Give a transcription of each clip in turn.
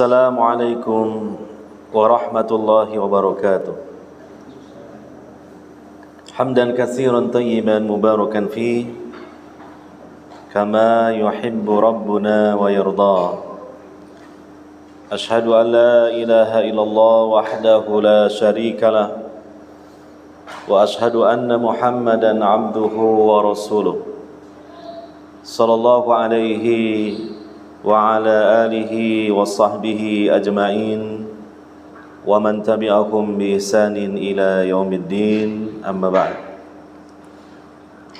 Assalamualaikum warahmatullahi wabarakatuh. Hamdan katsiran tayyiban mubarakan fi kama yuhibbu rabbuna wa yarda. Ashhadu an la ilaha illallah wahdahu la syarika lah wa ashhadu anna Muhammadan abduhu wa rasuluh. Sallallahu alaihi wa ala alihi wa sahbihi ajma'in wa man tabi'ahum bi ihsanin ila yaumiddin, amma ba'd.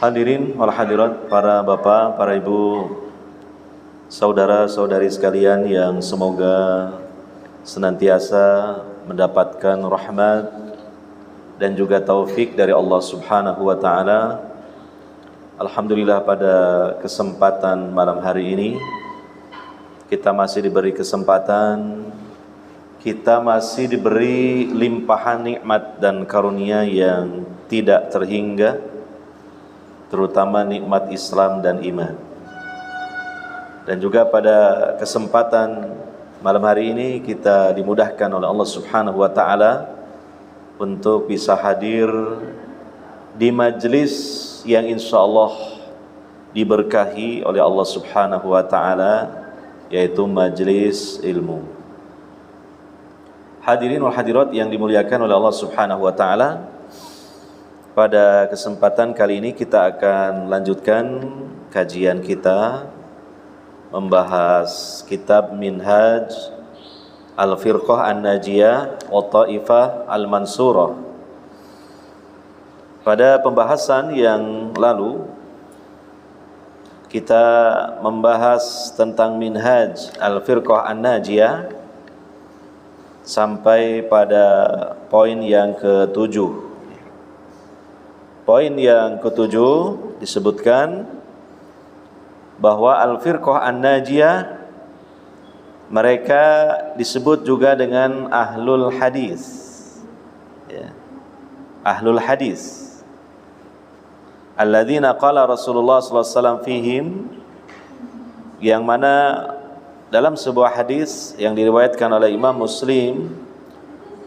Hadirin wal hadirat, para bapak, para ibu, saudara-saudari sekalian yang semoga senantiasa mendapatkan rahmat dan juga taufik dari Allah Subhanahu wa taala. Alhamdulillah, pada kesempatan malam hari ini kita masih diberi kesempatan, kita masih diberi limpahan nikmat dan karunia yang tidak terhingga, terutama nikmat Islam dan iman. Dan juga pada kesempatan malam hari ini kita dimudahkan oleh Allah Subhanahu wa taala untuk bisa hadir di majlis yang insyaallah diberkahi oleh Allah Subhanahu wa taala, yaitu majlis ilmu. Hadirin wal hadirat yang dimuliakan oleh Allah Subhanahu wa taala, pada kesempatan kali ini kita akan lanjutkan kajian kita membahas kitab Minhaj Al-Firqah An-Najiyah wa Ta'ifah Al-Mansurah. Pada pembahasan yang lalu kita membahas tentang Minhaj Al-Firqah An-Najiyah sampai pada poin yang ke-7. Poin yang ke-7 disebutkan bahwa Al-Firqah An-Najiyah mereka disebut juga dengan Ahlul Hadis, ya. Ahlul Hadis alladzina qala Rasulullah sallallahu alaihi wasallam fihim, yang mana dalam sebuah hadis yang diriwayatkan oleh Imam Muslim,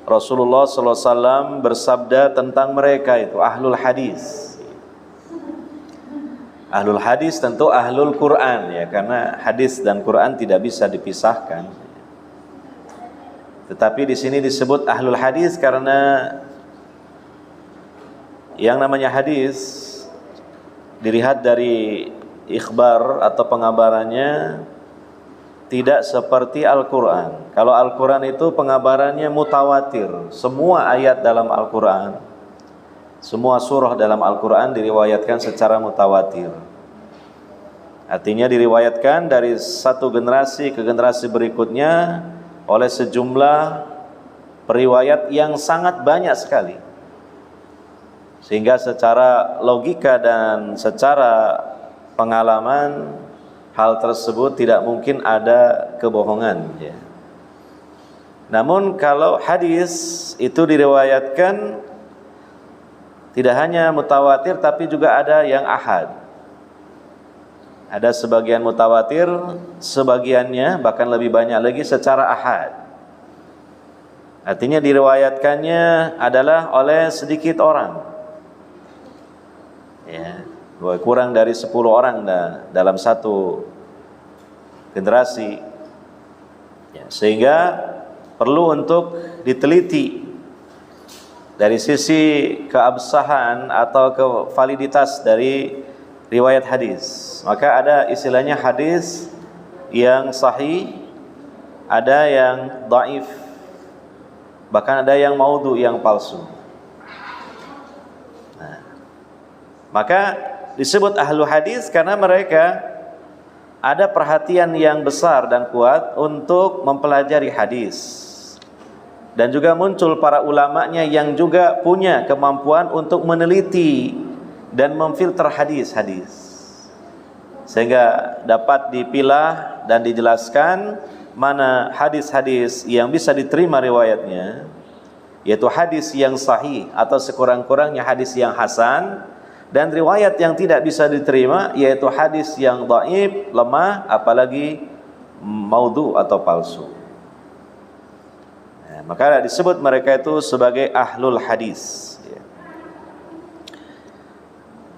Rasulullah sallallahu alaihi wasallam bersabda tentang mereka, itu ahlul hadis. Ahlul hadis tentu ahlul Quran, ya, karena hadis dan Quran tidak bisa dipisahkan. Tetapi di sini disebut ahlul hadis karena yang namanya hadis dilihat dari ikhbar atau pengabarannya tidak seperti Al-Quran. Kalau Al-Quran itu pengabarannya mutawatir, semua ayat dalam Al-Quran, semua surah dalam Al-Quran diriwayatkan secara mutawatir. Artinya diriwayatkan dari satu generasi ke generasi berikutnya oleh sejumlah periwayat yang sangat banyak sekali, sehingga secara logika dan secara pengalaman hal tersebut tidak mungkin ada kebohongan, ya. Namun kalau hadis itu diriwayatkan tidak hanya mutawatir tapi juga ada yang ahad. Ada sebagian mutawatir, sebagiannya bahkan lebih banyak lagi secara ahad. Artinya diriwayatkannya adalah oleh sedikit orang, ya, kurang dari 10 orang dalam satu generasi, ya, sehingga perlu untuk diteliti dari sisi keabsahan atau kevaliditas dari riwayat hadis. Maka ada istilahnya hadis yang sahih, ada yang dhaif, bahkan ada yang maudhu, yang palsu. Maka disebut ahlu hadis karena mereka ada perhatian yang besar dan kuat untuk mempelajari hadis. Dan juga muncul para ulamanya yang juga punya kemampuan untuk meneliti dan memfilter hadis-hadis, sehingga dapat dipilah dan dijelaskan mana hadis-hadis yang bisa diterima riwayatnya, yaitu hadis yang sahih atau sekurang-kurangnya hadis yang hasan, dan riwayat yang tidak bisa diterima yaitu hadis yang dhaif, lemah, apalagi maudhu atau palsu. maka disebut mereka itu sebagai ahlul hadis. Ya.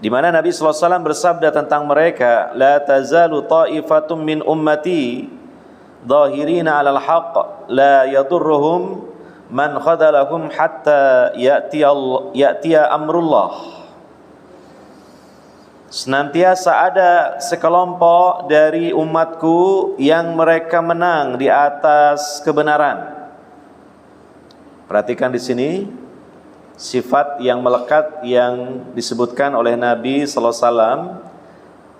Di mana Nabi sallallahu alaihi wasallam bersabda tentang mereka, la tazalu ta'ifatum min ummati dhahirina 'alal haqq la yadurruhum man khadalahum hatta ya'tiya amrullah. Senantiasa ada sekelompok dari umatku yang mereka menang di atas kebenaran. Perhatikan di sini sifat yang melekat yang disebutkan oleh Nabi sallallahu alaihi wasallam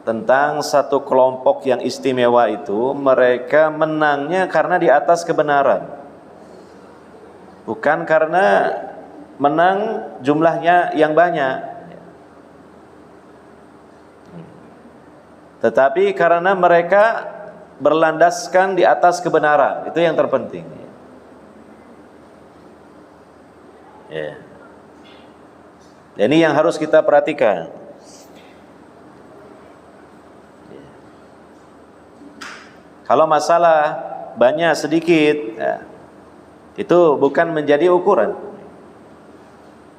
tentang satu kelompok yang istimewa itu, mereka menangnya karena di atas kebenaran. Bukan karena menang jumlahnya yang banyak, tetapi karena mereka berlandaskan di atas kebenaran. Itu yang terpenting. Ya. Ini yang harus kita perhatikan. Ya. Kalau masalah banyak sedikit, ya, itu bukan menjadi ukuran,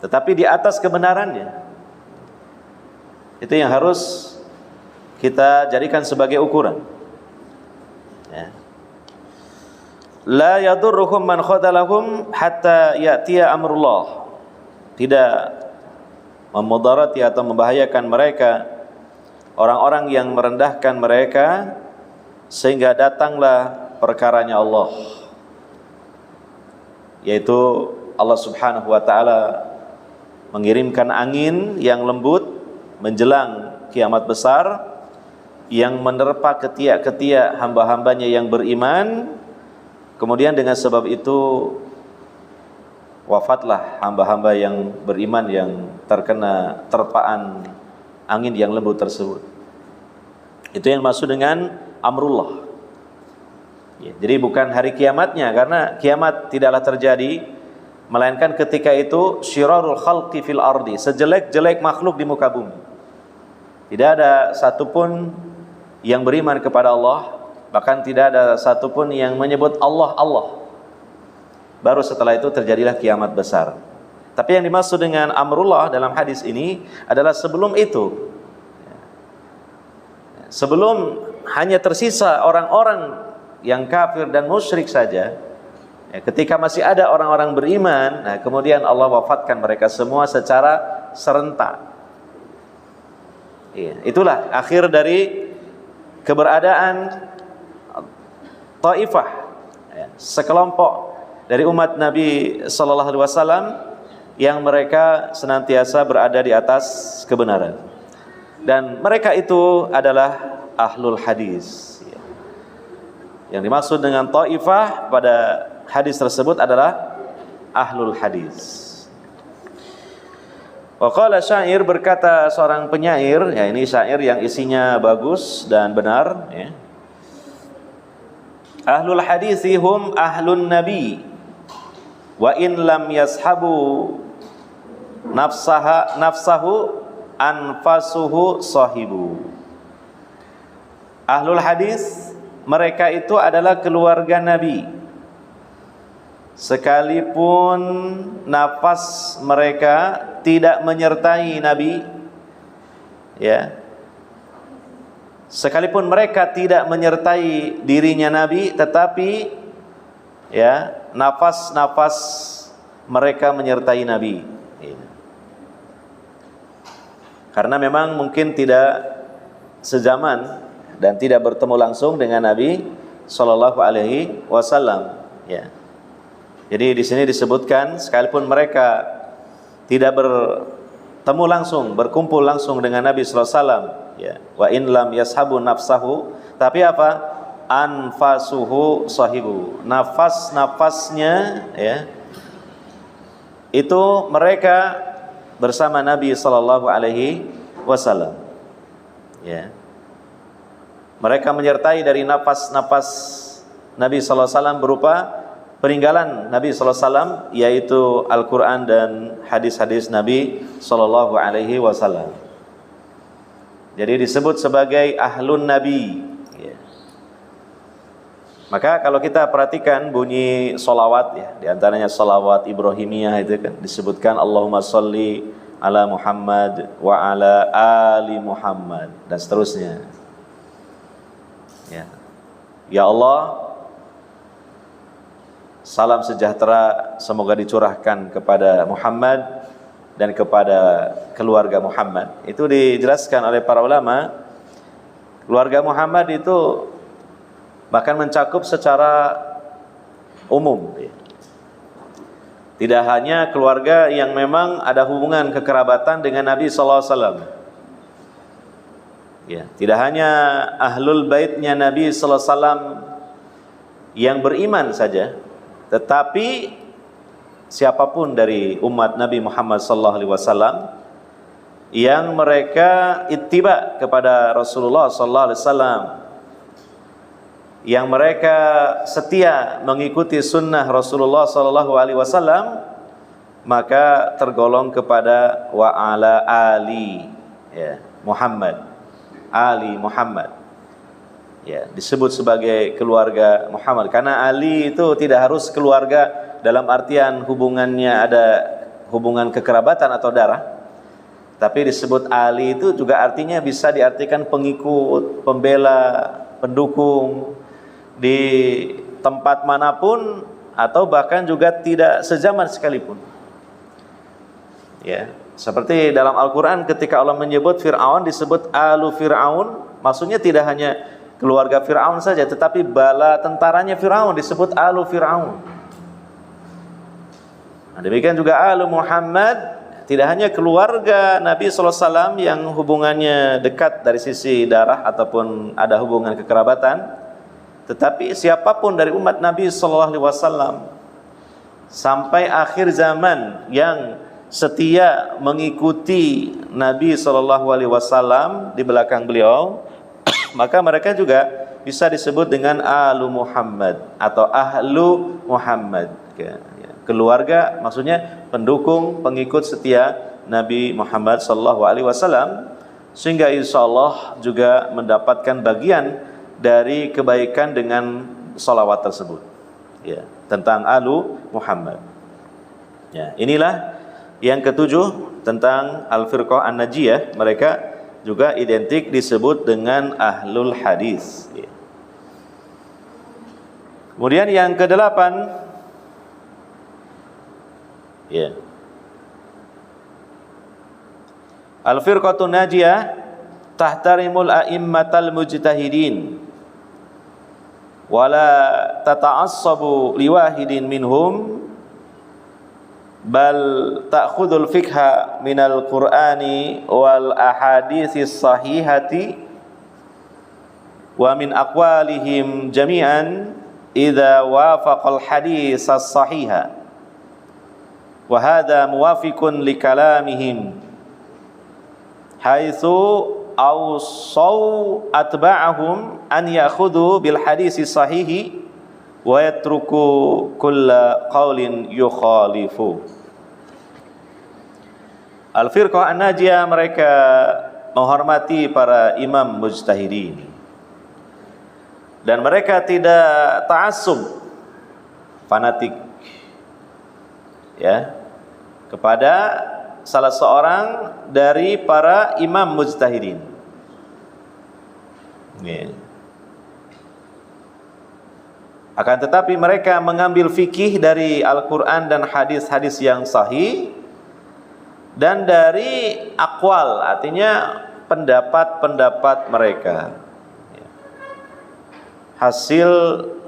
tetapi di atas kebenarannya. Itu yang harus kita jadikan sebagai ukuran. Ya. La yadurruhum man khadalahum hatta ya'tiya amrullah. Tidak memudarati atau membahayakan mereka orang-orang yang merendahkan mereka sehingga datanglah perkaranya Allah, yaitu Allah Subhanahu wa taala mengirimkan angin yang lembut menjelang kiamat besar yang menerpa ketiak-ketiak hamba-hambanya yang beriman. Kemudian dengan sebab itu wafatlah hamba-hamba yang beriman yang terkena terpaan angin yang lembut tersebut. Itu yang maksud dengan amrullah. Ya, jadi bukan hari kiamatnya, karena kiamat tidaklah terjadi melainkan ketika itu syirarul khalqi fil ardi, sejelek-jelek makhluk di muka bumi. Tidak ada satupun yang beriman kepada Allah, bahkan tidak ada satupun yang menyebut Allah Allah. Baru setelah itu terjadilah kiamat besar. Tapi yang dimaksud dengan amrullah dalam hadis ini adalah sebelum itu, sebelum hanya tersisa orang-orang yang kafir dan musyrik saja, ya, ketika masih ada orang-orang beriman, nah kemudian Allah wafatkan mereka semua secara serentak. Ya, itulah akhir dari keberadaan Taifah, ya, sekelompok dari umat Nabi sallallahu alaihi wasallam yang mereka senantiasa berada di atas kebenaran, dan mereka itu adalah ahlul hadis. Yang dimaksud dengan Taifah pada hadis tersebut adalah ahlul hadis. Wa qala syair, berkata seorang penyair, ya ini syair yang isinya bagus dan benar, ya. Ahlul hadisi hum ahlun nabi wa in lam yashabu nafsahu anfasuhu sahibu. Ahlul hadis, mereka itu adalah keluarga Nabi, sekalipun nafas mereka tidak menyertai Nabi, ya, sekalipun mereka tidak menyertai dirinya Nabi, tetapi ya nafas-nafas mereka menyertai Nabi, ya. Karena memang mungkin tidak sezaman dan tidak bertemu langsung dengan Nabi Sallallahu Alaihi Wasallam, ya. Jadi di sini disebutkan sekalipun mereka tidak bertemu langsung, berkumpul langsung dengan Nabi Sallallahu Alaihi Wasallam, ya. Wa in lam yashabu nafsahu, tapi apa? Anfasuhu sahibu. Nafas-nafasnya, ya, itu mereka bersama Nabi Sallallahu Alaihi Wasallam, ya. Mereka menyertai dari nafas-nafas Nabi sallallahu alaihi wasallam berupa peninggalan Nabi sallallahu alaihi wasallam, yaitu Al-Qur'an dan hadis-hadis Nabi sallallahu alaihi wasallam. Jadi disebut sebagai ahlun nabi, ya. Maka kalau kita perhatikan bunyi solawat ya, diantaranya solawat Ibrahimiyah itu kan disebutkan Allahumma sholli ala Muhammad wa ala ali Muhammad dan seterusnya. Ya, ya Allah, salam sejahtera semoga dicurahkan kepada Muhammad dan kepada keluarga Muhammad. Itu dijelaskan oleh para ulama. Keluarga Muhammad itu bahkan mencakup secara umum. Tidak hanya keluarga yang memang ada hubungan kekerabatan dengan Nabi sallallahu alaihi wasallam. Ya, tidak hanya ahlul baitnya Nabi sallallahu alaihi wasallam yang beriman saja, tetapi siapapun dari umat Nabi Muhammad sallallahu alaihi wasallam yang mereka ittiba kepada Rasulullah sallallahu alaihi wasallam, yang mereka setia mengikuti sunnah Rasulullah sallallahu alaihi wasallam, maka tergolong kepada wa ala ali ya Muhammad, ali Muhammad. Ya, disebut sebagai keluarga Muhammad karena Ali itu tidak harus keluarga dalam artian hubungannya ada hubungan kekerabatan atau darah, tapi disebut Ali itu juga artinya bisa diartikan pengikut, pembela, pendukung di tempat manapun atau bahkan juga tidak sezaman sekalipun. Ya, seperti dalam Al-Qur'an ketika Allah menyebut Fir'aun disebut alu Fir'aun, maksudnya tidak hanya keluarga Fir'aun saja tetapi bala tentaranya Fir'aun disebut alu Fir'aun. Nah, demikian juga alu Muhammad, tidak hanya keluarga Nabi sallallahu alaihi wasallam yang hubungannya dekat dari sisi darah ataupun ada hubungan kekerabatan, tetapi siapapun dari umat Nabi sallallahu alaihi wasallam sampai akhir zaman yang setia mengikuti Nabi sallallahu alaihi wasallam di belakang beliau, maka mereka juga bisa disebut dengan alu Muhammad atau ahlu Muhammad. Keluarga maksudnya pendukung, pengikut setia Nabi Muhammad sallallahu alaihi wasallam, sehingga insyaallah juga mendapatkan bagian dari kebaikan dengan salawat tersebut. Ya, tentang alu Muhammad. Ya, inilah yang ketujuh tentang Al-Firqah An-Najiyah, mereka juga identik disebut dengan ahlul hadis. Ya. Kemudian yang kedelapan, ya, Al-Firqatun Najiyah tahtarimul a'immatal mujtahidin wala tata'assabu liwahidin minhum bal ta'khudul fikha minal qur'ani wal ahaditsis sahihati wa min aqwalihim jami'an idza wafaqal hadits as-sahiha wa hadha muwafiqun li kalamihim haitsu awsaw atba'ahum an ya'khudhu bil hadisi sahihi wa yatruku kulla qaulin yukhalifu. Al-Firqah An-Najiyah mereka menghormati para imam mujtahidin dan mereka tidak ta'assub fanatik ya kepada salah seorang dari para imam mujtahidin. Akan tetapi mereka mengambil fikih dari Al-Quran dan hadis-hadis yang sahih dan dari aqwal, artinya pendapat-pendapat mereka, hasil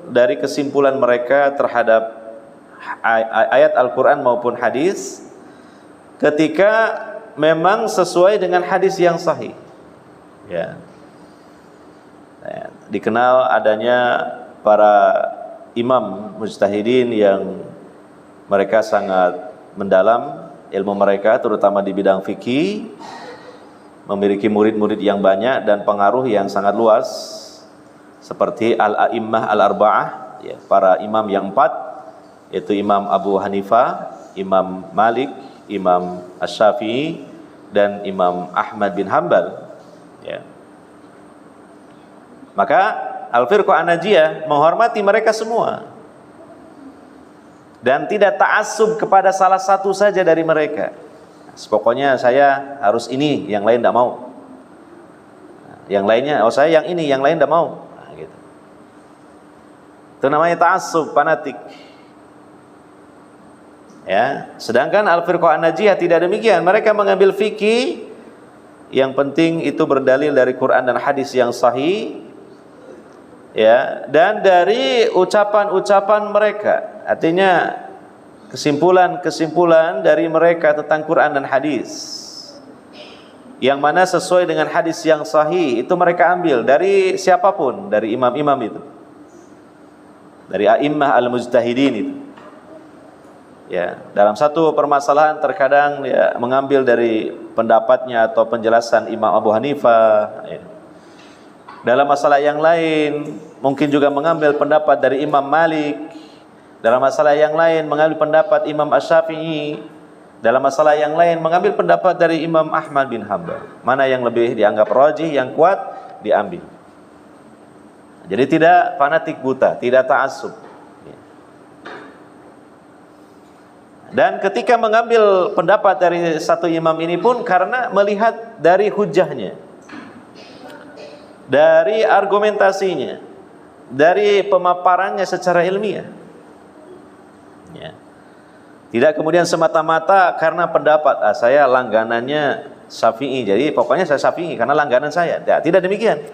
dari kesimpulan mereka terhadap ayat Al-Quran maupun hadis ketika memang sesuai dengan hadis yang sahih. Ya. Dikenal adanya para imam mujtahidin yang mereka sangat mendalam ilmu mereka, terutama di bidang fikih, memiliki murid-murid yang banyak dan pengaruh yang sangat luas, seperti al-a'immah al-arba'ah, ya, para imam yang empat, yaitu Imam Abu Hanifah, Imam Malik, Imam Asy-Syafi'i, dan Imam Ahmad bin Hanbal. Ya. Maka Al-Firqah An-Najiyah menghormati mereka semua dan tidak ta'assub kepada salah satu saja dari mereka. Pokoknya saya harus ini, yang lain tidak mau. Yang lainnya, oh saya yang ini, yang lain tidak mau. Nah, gitu. Itu namanya ta'assub, fanatik. Ya, sedangkan Al-Firqah An-Najiyah tidak demikian. Mereka mengambil fikih, yang penting itu berdalil dari Quran dan hadis yang sahih, ya, dan dari ucapan-ucapan mereka. Artinya kesimpulan-kesimpulan dari mereka tentang Quran dan hadis, yang mana sesuai dengan hadis yang sahih, itu mereka ambil dari siapapun, dari imam-imam itu, dari a'immah al-mujtahidin itu. Ya, dalam satu permasalahan terkadang ya, mengambil dari pendapatnya atau penjelasan Imam Abu Hanifah, ya. Dalam masalah yang lain mungkin juga mengambil pendapat dari Imam Malik. Dalam masalah yang lain mengambil pendapat Imam Asy-Syafi'i. Dalam masalah yang lain mengambil pendapat dari Imam Ahmad bin Hanbal. Mana yang lebih dianggap rajih, yang kuat, diambil. Jadi tidak fanatik buta, tidak ta'assub. Dan ketika mengambil pendapat dari satu imam ini pun karena melihat dari hujahnya, dari argumentasinya, dari pemaparannya secara ilmiah, ya. Tidak kemudian semata-mata karena pendapat, saya langganannya Syafi'i, jadi pokoknya saya Syafi'i karena langganan saya. Tidak demikian.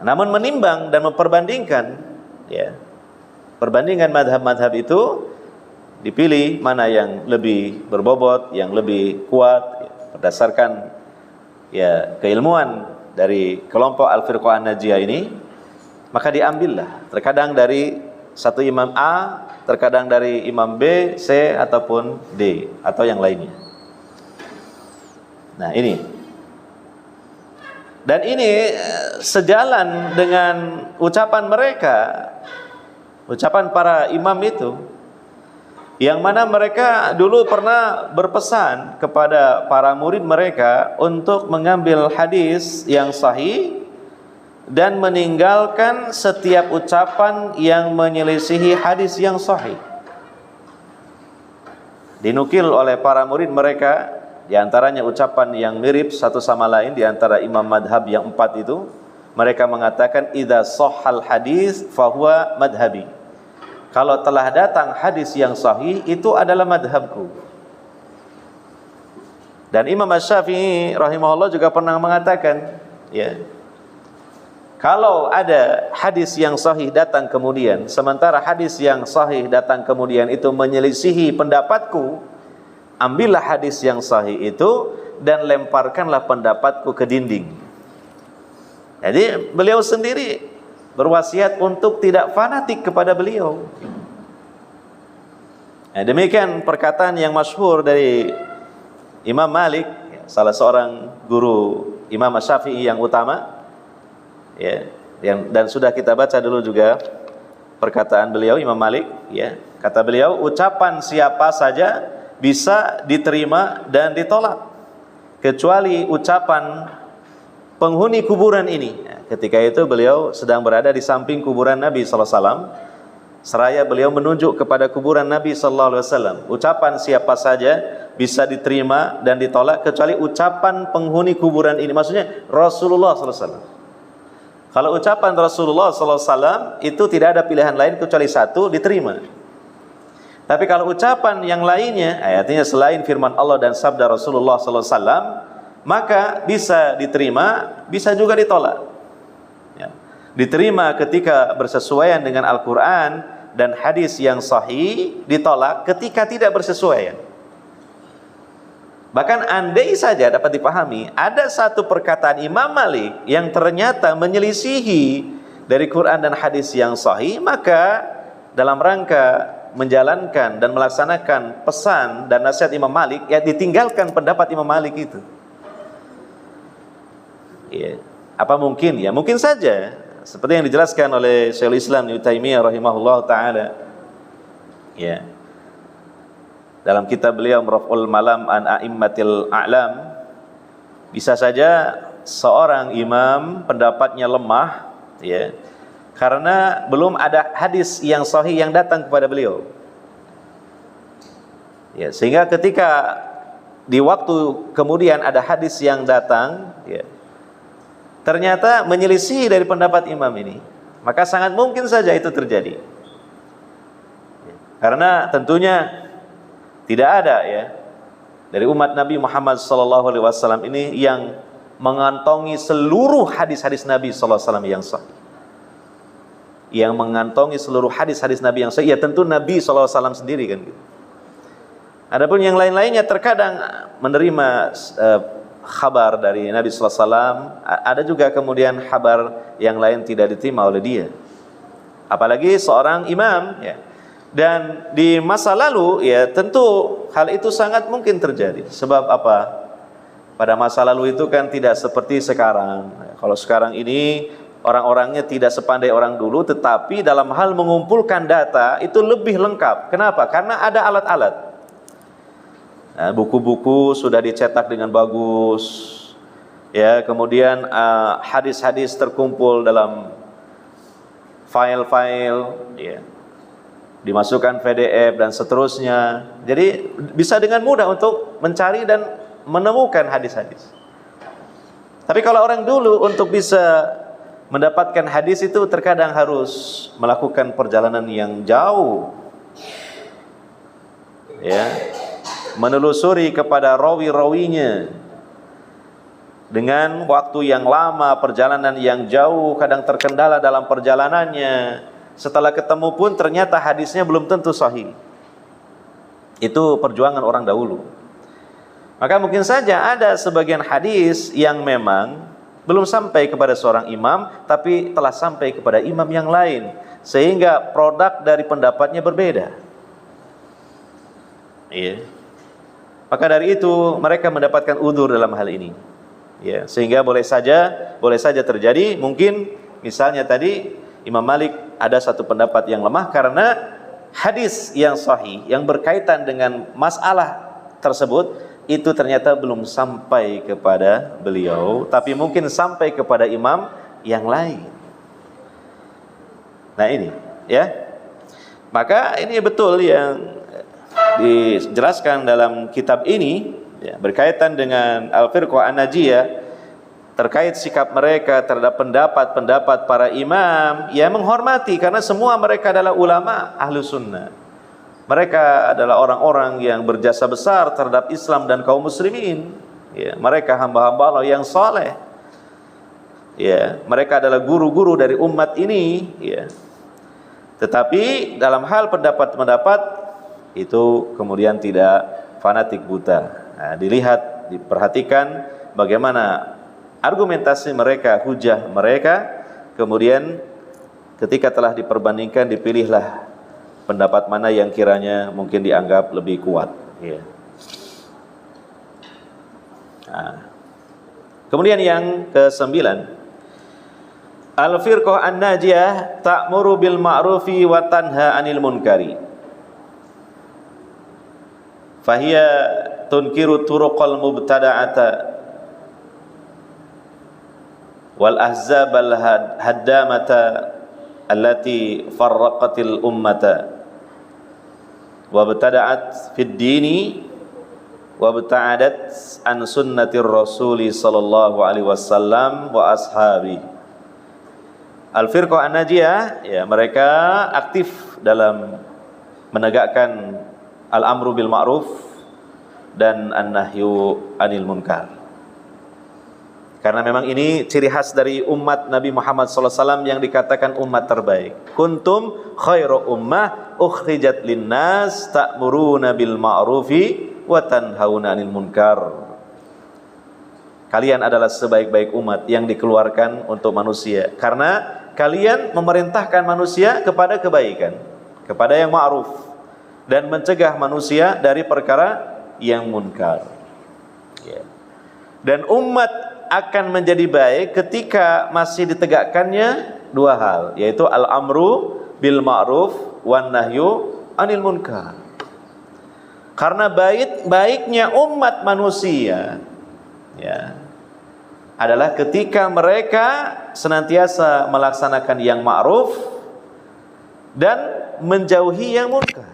Namun menimbang dan memperbandingkan, ya, perbandingan madhab-madhab itu, dipilih mana yang lebih berbobot, yang lebih kuat, ya, berdasarkan ya keilmuan dari kelompok Al-Firqah An-Najiyah ini, maka diambillah. Terkadang dari satu imam A, terkadang dari imam B, C, ataupun D, atau yang lainnya. Nah ini, dan ini sejalan dengan ucapan mereka, ucapan para imam itu, yang mana mereka dulu pernah berpesan kepada para murid mereka untuk mengambil hadis yang sahih dan meninggalkan setiap ucapan yang menyelisihi hadis yang sahih. Dinukil oleh para murid mereka, di antaranya ucapan yang mirip satu sama lain di antara imam madhab yang 4 itu. Mereka mengatakan, idza shahhal hadis fahuwa madhabi. Kalau telah datang hadis yang sahih, itu adalah madhabku. Dan Imam Asy-Syafi'i rahimahullah juga pernah mengatakan, ya, kalau ada hadis yang sahih datang kemudian, sementara hadis yang sahih datang kemudian itu menyelisihi pendapatku, ambillah hadis yang sahih itu dan lemparkanlah pendapatku ke dinding. Jadi beliau sendiri berwasiat untuk tidak fanatik kepada beliau. Nah, demikian perkataan yang masyhur dari Imam Malik, salah seorang guru Imam Asy-Syafi'i yang utama, ya, dan sudah kita baca dulu juga perkataan beliau Imam Malik, ya. Kata beliau, ucapan siapa saja bisa diterima dan ditolak kecuali ucapan penghuni kuburan ini. Ketika itu beliau sedang berada di samping kuburan Nabi SAW. Seraya beliau menunjuk kepada kuburan Nabi SAW. Ucapan siapa saja bisa diterima dan ditolak kecuali ucapan penghuni kuburan ini. Maksudnya Rasulullah SAW. Kalau ucapan Rasulullah SAW itu tidak ada pilihan lain kecuali satu, diterima. Tapi kalau ucapan yang lainnya, artinya selain firman Allah dan sabda Rasulullah SAW, maka bisa diterima, bisa juga ditolak. Ya. Diterima ketika bersesuaian dengan Al-Quran dan hadis yang sahih, ditolak ketika tidak bersesuaian. Bahkan andai saja dapat dipahami, ada satu perkataan Imam Malik yang ternyata menyelisihi dari Quran dan hadis yang sahih, maka dalam rangka menjalankan dan melaksanakan pesan dan nasihat Imam Malik, ya ditinggalkan pendapat Imam Malik itu. Ya. Apa mungkin? Ya mungkin saja. Seperti yang dijelaskan oleh Syekhul Islam Ibnu Taimiyah rahimahullah ta'ala, ya, dalam kitab beliau Raf'ul Malam an A'immatil A'lam, bisa saja seorang imam pendapatnya lemah ya. Karena belum ada hadis yang sahih yang datang kepada beliau. Ya, sehingga ketika di waktu kemudian ada hadis yang datang, ya, ternyata menyelisih dari pendapat imam ini, maka sangat mungkin saja itu terjadi. Karena tentunya tidak ada ya dari umat Nabi Muhammad SAW ini yang mengantongi seluruh hadis-hadis Nabi SAW yang sahih. Yang mengantongi seluruh hadis-hadis Nabi yang sahih, ya tentu Nabi SAW sendiri kan gitu. Adapun yang lain-lainnya terkadang menerima kabar dari Nabi SAW, ada juga kemudian kabar yang lain tidak diterima oleh dia. Apalagi seorang imam ya. Dan di masa lalu ya tentu hal itu sangat mungkin terjadi. Sebab apa? Pada masa lalu itu kan tidak seperti sekarang. Kalau sekarang ini orang-orangnya tidak sepandai orang dulu, tetapi dalam hal mengumpulkan data itu lebih lengkap. Kenapa? Karena ada alat-alat. Nah, buku-buku sudah dicetak dengan bagus. Ya, kemudian hadis-hadis terkumpul dalam file-file, ya, dimasukkan PDF dan seterusnya. Jadi bisa dengan mudah untuk mencari dan menemukan hadis-hadis. Tapi kalau orang dulu untuk bisa mendapatkan hadis itu terkadang harus melakukan perjalanan yang jauh, ya, menelusuri kepada rawi-rawinya dengan waktu yang lama, perjalanan yang jauh, kadang terkendala dalam perjalanannya. Setelah ketemu pun ternyata hadisnya belum tentu sahih. Itu perjuangan orang dahulu. Maka mungkin saja ada sebagian hadis yang memang belum sampai kepada seorang imam, tapi telah sampai kepada imam yang lain, sehingga produk dari pendapatnya berbeda. Iya. Maka dari itu mereka mendapatkan udzur dalam hal ini. Ya, sehingga boleh saja terjadi. Mungkin misalnya tadi Imam Malik ada satu pendapat yang lemah karena hadis yang sahih yang berkaitan dengan masalah tersebut itu ternyata belum sampai kepada beliau, tapi mungkin sampai kepada imam yang lain. Nah ini, ya. Maka ini betul yang dijelaskan dalam kitab ini, ya, berkaitan dengan Al-Firqah An-Najiyah, terkait sikap mereka terhadap pendapat-pendapat para imam, ya menghormati karena semua mereka adalah ulama ahlu sunnah. Mereka adalah orang-orang yang berjasa besar terhadap Islam dan kaum muslimin. Ya, mereka hamba-hamba Allah yang saleh. Ya, mereka adalah guru-guru dari umat ini. Ya. Tetapi dalam hal pendapat-pendapat itu kemudian tidak fanatik buta. Nah, dilihat, diperhatikan bagaimana argumentasi mereka, hujah mereka. Kemudian ketika telah diperbandingkan, dipilihlah pendapat mana yang kiranya mungkin dianggap lebih kuat. Ya. Nah. Kemudian yang ke-9, Al-Firqah An-Najiyah ta'muru bil ma'rufi wa tanha 'anil munkari. Fahiya tunkiru turuqal mubtada'ata wal ahzab al haddamata allati farraqatil ummata wa btada'at fid dini wa bta'adat an sunnatir rasuli sallallahu alaihi wasallam wa ashabi. Al-Firqah An-Najiyah, ya, mereka aktif dalam menegakkan al-amru bil ma'ruf dan an-nahyu anil munkar. Karena memang ini ciri khas dari umat Nabi Muhammad SAW yang dikatakan umat terbaik. Kuntum khairu ummah ukhrijat linnas ta'muruna bil ma'rufi wa tanhauna 'anil munkar. Kalian adalah sebaik-baik umat yang dikeluarkan untuk manusia karena kalian memerintahkan manusia kepada kebaikan, kepada yang ma'ruf, dan mencegah manusia dari perkara yang munkar. Ya. Dan umat akan menjadi baik ketika masih ditegakkannya dua hal, yaitu al-amru bil ma'ruf wan nahyu anil munkar. Karena baiknya umat manusia, ya, adalah ketika mereka senantiasa melaksanakan yang ma'ruf dan menjauhi yang munkar.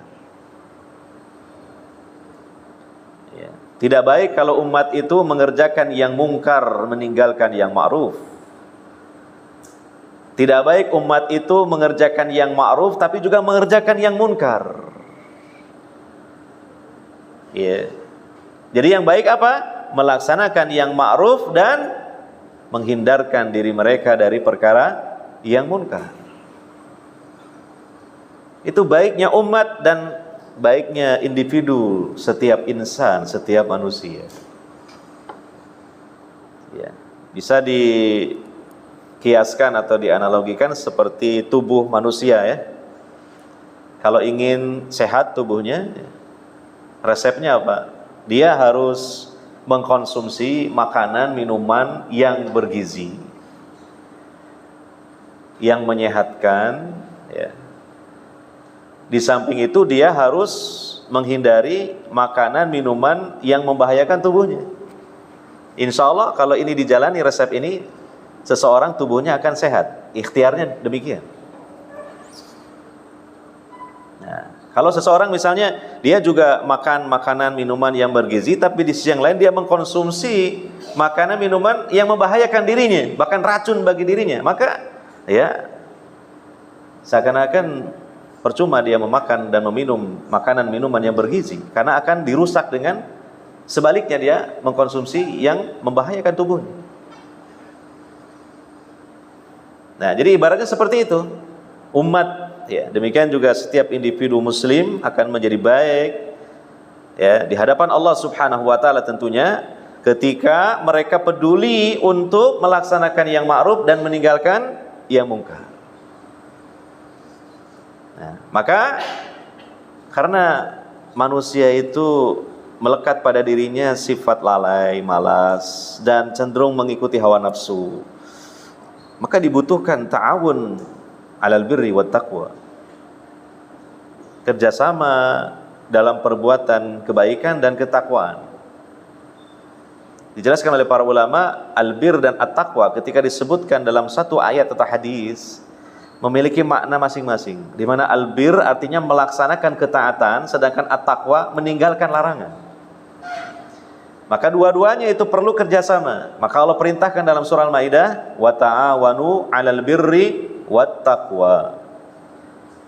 Ya. Tidak baik kalau umat itu mengerjakan yang munkar, meninggalkan yang ma'ruf. Tidak baik umat itu mengerjakan yang ma'ruf tapi juga mengerjakan yang munkar. Ya. Jadi yang baik apa? Melaksanakan yang ma'ruf dan menghindarkan diri mereka dari perkara yang munkar. Itu baiknya umat dan baiknya individu, setiap insan, setiap manusia. Ya. Bisa dikiaskan atau dianalogikan seperti tubuh manusia ya. Kalau ingin sehat tubuhnya, resepnya apa? Dia harus mengkonsumsi makanan, minuman yang bergizi, yang menyehatkan ya. Di samping itu dia harus menghindari makanan, minuman yang membahayakan tubuhnya. Insya Allah kalau ini dijalani resep ini, seseorang tubuhnya akan sehat. Ikhtiarnya demikian. Nah, kalau seseorang misalnya dia juga makan makanan minuman yang bergizi, tapi di sisi yang lain dia mengkonsumsi makanan minuman yang membahayakan dirinya, bahkan racun bagi dirinya, maka ya seakan-akan percuma dia memakan dan meminum makanan minuman yang bergizi, karena akan dirusak dengan sebaliknya dia mengkonsumsi yang membahayakan tubuhnya. Nah, jadi ibaratnya seperti itu. Umat ya, demikian juga setiap individu muslim akan menjadi baik ya di hadapan Allah Subhanahu wa taala tentunya ketika mereka peduli untuk melaksanakan yang ma'ruf dan meninggalkan yang munkar. Nah, maka karena manusia itu melekat pada dirinya sifat lalai, malas dan cenderung mengikuti hawa nafsu, maka dibutuhkan ta'awun alal birri wat taqwa, kerjasama dalam perbuatan kebaikan dan ketakwaan. Dijelaskan oleh para ulama, al-bir dan at-taqwa ketika disebutkan dalam satu ayat atau hadis memiliki makna masing-masing, di mana al-bir artinya melaksanakan ketaatan, sedangkan at-taqwa meninggalkan larangan. Maka dua-duanya itu perlu kerjasama. Maka Allah perintahkan dalam surah Al-Maidah, wa ta'awanu 'alal birri wat taqwa.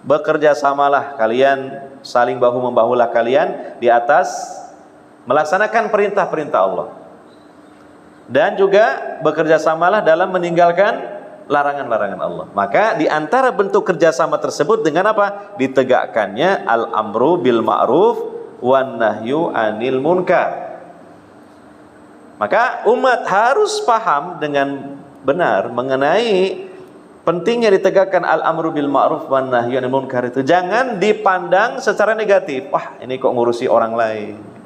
Bekerja samalah kalian, saling bahu-membahulah kalian di atas melaksanakan perintah-perintah Allah. Dan juga bekerja samalah dalam meninggalkan larangan-larangan Allah. Maka di antara bentuk kerjasama tersebut dengan apa? Ditegakkannya al-amru bil ma'ruf wan nahyu 'anil munkar. Maka umat harus paham dengan benar mengenai pentingnya ditegakkan al-amru bil ma'ruf wan nahyu 'anil munkar itu. Jangan dipandang secara negatif. Wah, ini kok ngurusi orang lain.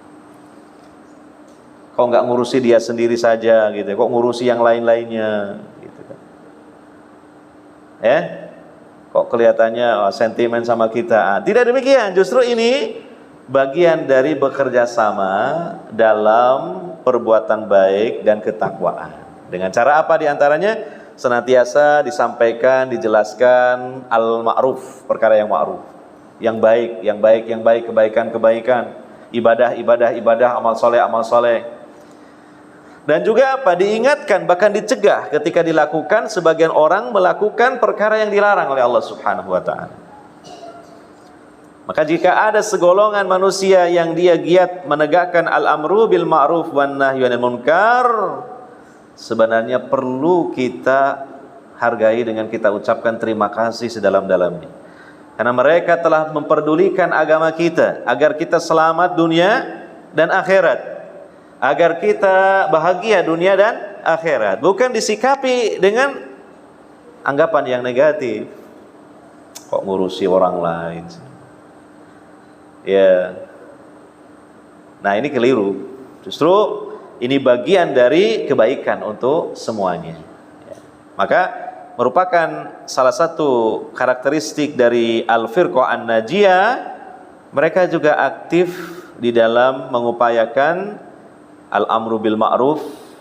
Kok nggak ngurusi dia sendiri saja gitu. Kok ngurusi yang lain-lainnya gitu kan. Kok kelihatannya sentimen sama kita. Tidak demikian. Justru ini bagian dari bekerja sama dalam perbuatan baik dan ketakwaan. Dengan cara apa diantaranya? Senantiasa disampaikan, dijelaskan al-ma'ruf, perkara yang ma'ruf, yang baik, kebaikan, ibadah, amal soleh. Dan juga apa? Diingatkan, bahkan dicegah ketika dilakukan sebagian orang melakukan perkara yang dilarang oleh Allah Subhanahu wa ta'ala. Maka jika ada segolongan manusia yang dia giat menegakkan al-amru bil ma'ruf wan nahyu 'anil munkar, sebenarnya perlu kita hargai dengan kita ucapkan terima kasih sedalam-dalamnya. Karena mereka telah memperdulikan agama kita agar kita selamat dunia dan akhirat, agar kita bahagia dunia dan akhirat, bukan disikapi dengan anggapan yang negatif. Kok ngurusi orang lain? Ya. Nah, ini keliru. Justru ini bagian dari kebaikan untuk semuanya. Ya. Maka merupakan salah satu karakteristik dari Al-Firqah An-Najiyah, mereka juga aktif di dalam mengupayakan al-amru bil ma'ruf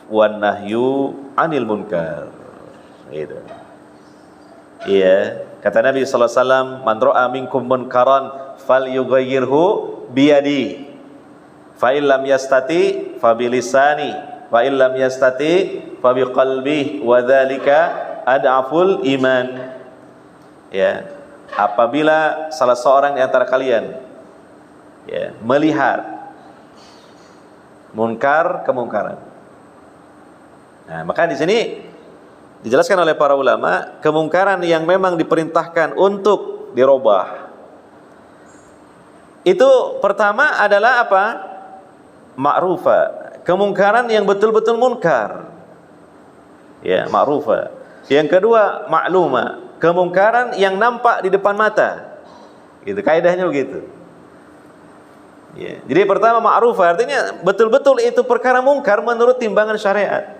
wan nahyu 'anil munkar. Gitu. Iya, kata Nabi sallallahu alaihi wasallam, "Man ra'a minkum munkaran falyughayyirhu biyadi. Fa illam yastati fa bilisani, fa illam yastati fa biqalbihi wa dzalika ad'aful iman." Ya, apabila salah seorang di antara kalian ya melihat munkar kemungkaran. Nah, maka di sini dijelaskan oleh para ulama, kemungkaran yang memang diperintahkan untuk dirubah itu pertama adalah apa? Ma'rufa, kemungkaran yang betul-betul munkar. Ya, ma'rufa. Yang kedua, makluma, kemungkaran yang nampak di depan mata. Gitu, kaidahnya begitu. Ya. Jadi pertama ma'rufa artinya betul-betul itu perkara mungkar menurut timbangan syariat.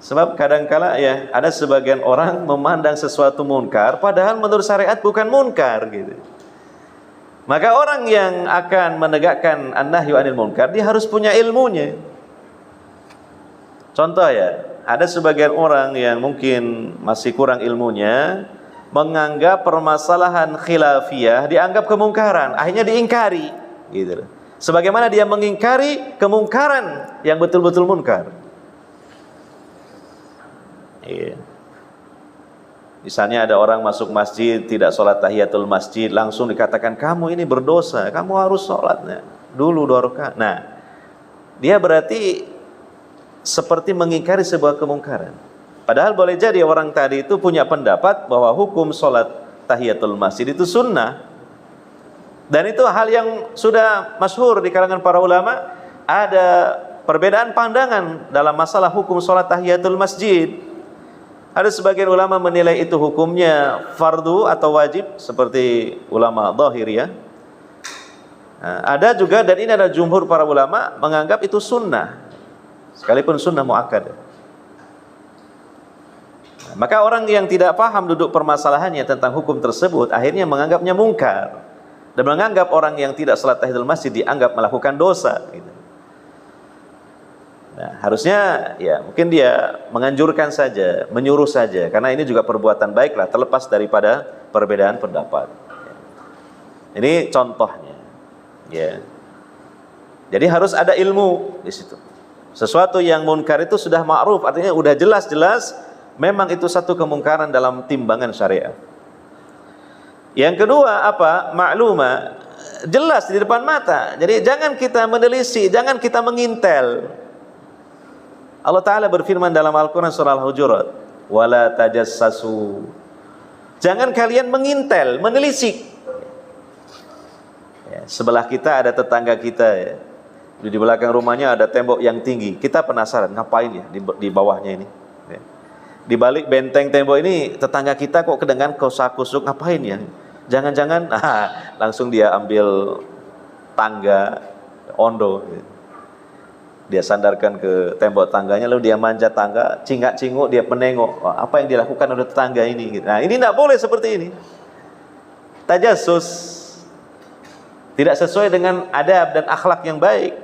Sebab kadangkala ya ada sebagian orang memandang sesuatu munkar padahal menurut syariat bukan munkar gitu. Maka orang yang akan menegakkan an-nahyu 'anil munkar dia harus punya ilmunya. Contoh ya, ada sebagian orang yang mungkin masih kurang ilmunya menganggap permasalahan khilafiyah dianggap kemungkaran, akhirnya diingkari gitu. Sebagaimana dia mengingkari kemungkaran yang betul-betul munkar. Iya. Misalnya ada orang masuk masjid tidak sholat tahiyatul masjid, langsung dikatakan kamu ini berdosa, kamu harus sholatnya dulu 2 rakaat. Nah, dia berarti seperti mengingkari sebuah kemungkaran. Padahal boleh jadi orang tadi itu punya pendapat bahwa hukum sholat tahiyatul masjid itu sunnah, dan itu hal yang sudah masyhur di kalangan para ulama. Ada perbedaan pandangan dalam masalah hukum sholat tahiyatul masjid. Ada sebagian ulama menilai itu hukumnya fardu atau wajib seperti ulama Dhahiriyah. Nah, ada juga, dan ini ada jumhur para ulama menganggap itu sunnah, sekalipun sunnah muakkad. Nah, maka orang yang tidak paham duduk permasalahannya tentang hukum tersebut akhirnya menganggapnya mungkar dan menganggap orang yang tidak salat tahiyatul masjid dianggap melakukan dosa gitu. Nah, harusnya ya mungkin dia menganjurkan saja, menyuruh saja, karena ini juga perbuatan baiklah terlepas daripada perbedaan pendapat. Ini contohnya. Ya. Jadi harus ada ilmu di situ. Sesuatu yang munkar itu sudah ma'ruf, artinya sudah jelas-jelas memang itu satu kemungkaran dalam timbangan syariat. Yang kedua apa? Makluma, jelas di depan mata. Jadi jangan kita menelisik, jangan kita mengintel. Allah Ta'ala berfirman dalam Al-Quran surah Al-Hujurat, wala tajassasu, jangan kalian mengintel, menelisik. Ya, sebelah kita ada tetangga kita ya, di belakang rumahnya ada tembok yang tinggi, kita penasaran ngapain ya di bawahnya ini ya. Di balik benteng tembok ini tetangga kita kok kedengaran kosak-kusuk, ngapain ya, jangan-jangan langsung dia ambil tangga ondo ya. Dia sandarkan ke tembok tangganya, lalu dia manjat tangga, cingak-cinguk, dia penengok. Wah, apa yang dilakukan oleh tetangga ini? Nah, ini tidak boleh seperti ini. Tajassus, tidak sesuai dengan adab dan akhlak yang baik.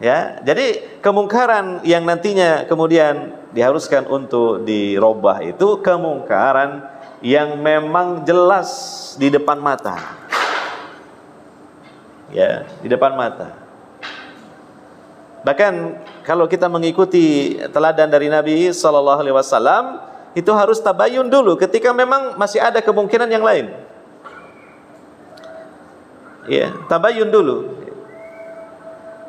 Ya, jadi kemungkaran yang nantinya kemudian diharuskan untuk dirubah itu kemungkaran yang memang jelas di depan mata. Ya, di depan mata. Bahkan kalau kita mengikuti teladan dari Nabi sallallahu alaihi wasallam, itu harus tabayun dulu ketika memang masih ada kemungkinan yang lain. Ya, tabayun dulu.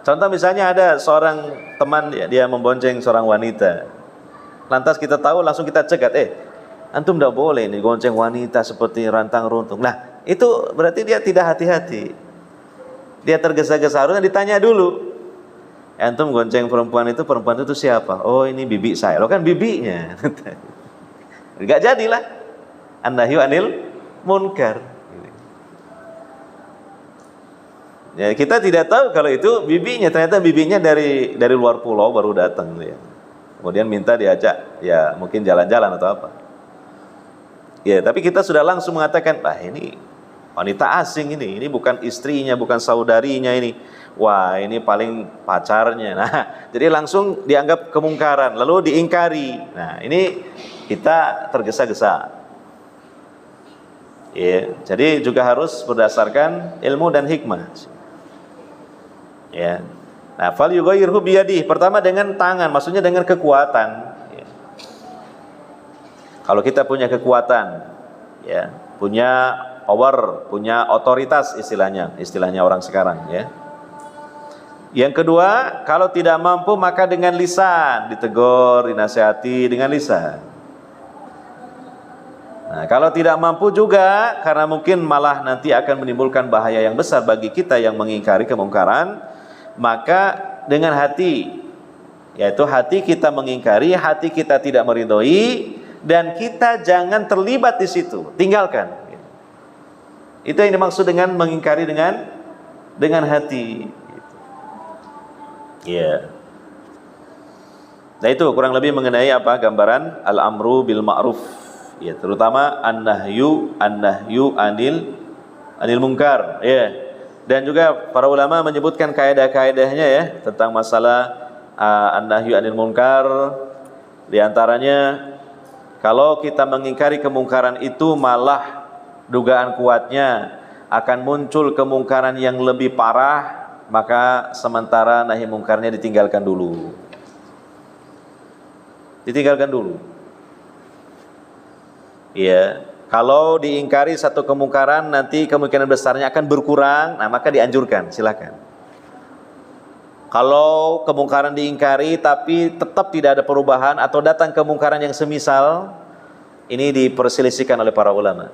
Contoh misalnya ada seorang teman ya, dia membonceng seorang wanita. Lantas kita tahu, langsung kita cegat, antum tidak boleh nih gonceng wanita seperti rantang runtung. Nah, itu berarti dia tidak hati-hati. Dia tergesa-gesa, harusnya ditanya dulu. Antum gonceng perempuan itu siapa? Oh, ini bibi saya. Lo kan bibinya. Enggak jadilah. An-nahyu 'anil munkar. Ya, kita tidak tahu kalau itu bibinya, ternyata bibinya dari luar pulau baru datang ya. Kemudian minta diajak ya mungkin jalan-jalan atau apa. Ya, tapi kita sudah langsung mengatakan, ini Wanita asing ini bukan istrinya, bukan saudarinya ini. Wah, ini paling pacarnya. Nah, jadi langsung dianggap kemungkaran, lalu diingkari. Nah, ini kita tergesa-gesa. Ya, jadi juga harus berdasarkan ilmu dan hikmah. Ya. Nah, fal yughayyirhu biyadihi. Pertama dengan tangan, maksudnya dengan kekuatan. Ya. Kalau kita punya kekuatan, ya, punya power, punya otoritas istilahnya orang sekarang, ya. Yang kedua, kalau tidak mampu maka dengan lisan, ditegur, dinasihati dengan lisan. Nah, kalau tidak mampu juga, karena mungkin malah nanti akan menimbulkan bahaya yang besar bagi kita yang mengingkari kemungkaran, maka dengan hati, yaitu hati kita mengingkari, hati kita tidak meridhoi, dan kita jangan terlibat di situ, tinggalkan. Itu yang dimaksud dengan mengingkari dengan hati. Ya. Nah, itu kurang lebih mengenai apa gambaran al-amru bil ma'ruf. Ya, terutama an-nahyu anil munkar, ya. Dan juga para ulama menyebutkan kaidah-kaidahnya, ya, tentang masalah an-nahyu anil munkar. Di antaranya, kalau kita mengingkari kemungkaran itu malah dugaan kuatnya akan muncul kemungkaran yang lebih parah, maka sementara nahi mungkarnya ditinggalkan dulu. Ditinggalkan dulu. Ya, kalau diingkari satu kemungkaran nanti kemungkinan besarnya akan berkurang, nah maka dianjurkan, silakan. Kalau kemungkaran diingkari tapi tetap tidak ada perubahan atau datang kemungkaran yang semisal, ini diperselisihkan oleh para ulama.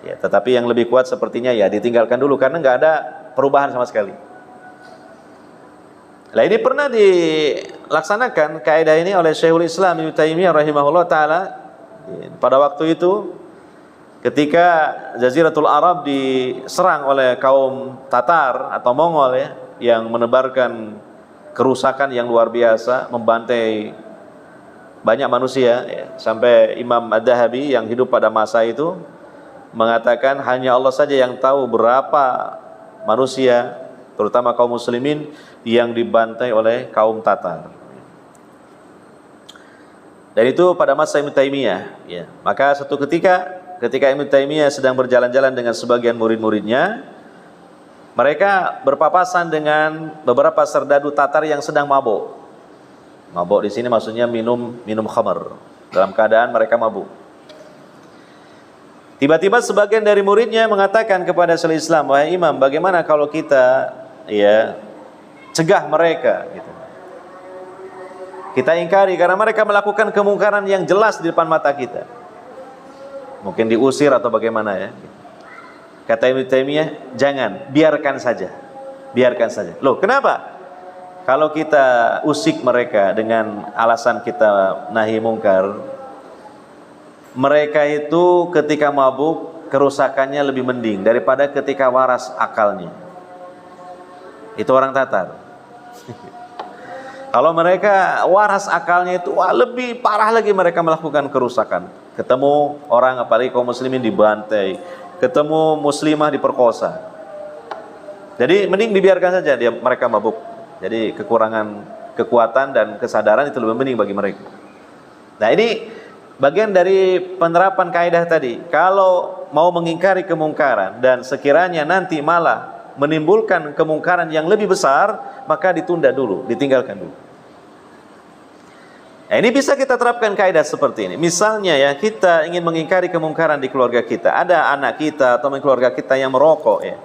Ya, tetapi yang lebih kuat sepertinya ya ditinggalkan dulu karena nggak ada perubahan sama sekali. Nah, ini pernah dilaksanakan kaidah ini oleh Syekhul Islam Ibnu Taimiyah rahimahullah taala pada waktu itu ketika Jaziratul Arab diserang oleh kaum Tatar atau Mongol, ya, yang menebarkan kerusakan yang luar biasa, membantai banyak manusia, ya, sampai Imam Ad-Dahabi yang hidup pada masa itu mengatakan hanya Allah saja yang tahu berapa manusia, terutama kaum muslimin, yang dibantai oleh kaum Tatar. Dan itu pada masa Ibnu Taimiyah, ya. Maka suatu ketika Ibnu Taimiyah sedang berjalan-jalan dengan sebagian murid-muridnya, mereka berpapasan dengan beberapa serdadu Tatar yang sedang mabuk. Mabuk di sini maksudnya minum khamar, dalam keadaan mereka mabuk. Tiba-tiba sebagian dari muridnya mengatakan kepada Syaikhul Islam, "Wahai Imam, bagaimana kalau kita, ya, cegah mereka, gitu. Kita ingkari karena mereka melakukan kemungkaran yang jelas di depan mata kita. Mungkin diusir atau bagaimana, ya." Kata Ibnu Taimiyah, "Jangan, biarkan saja. Biarkan saja." Loh, kenapa? Kalau kita usik mereka dengan alasan kita nahi mungkar, mereka itu ketika mabuk kerusakannya lebih mending daripada ketika waras akalnya. Itu orang Tatar. Kalau mereka waras akalnya itu, wah, lebih parah lagi mereka melakukan kerusakan. Ketemu orang, apalagi kaum muslimin, dibantai, ketemu muslimah diperkosa. Jadi mending dibiarkan saja mereka mabuk. Jadi kekurangan kekuatan dan kesadaran itu lebih mending bagi mereka. Nah, ini bagian dari penerapan kaidah tadi. Kalau mau mengingkari kemungkaran dan sekiranya nanti malah menimbulkan kemungkaran yang lebih besar, maka ditunda dulu, ditinggalkan dulu. Nah, ini bisa kita terapkan kaidah seperti ini. Misalnya, ya, kita ingin mengingkari kemungkaran di keluarga kita. Ada anak kita atau keluarga kita yang merokok, ya.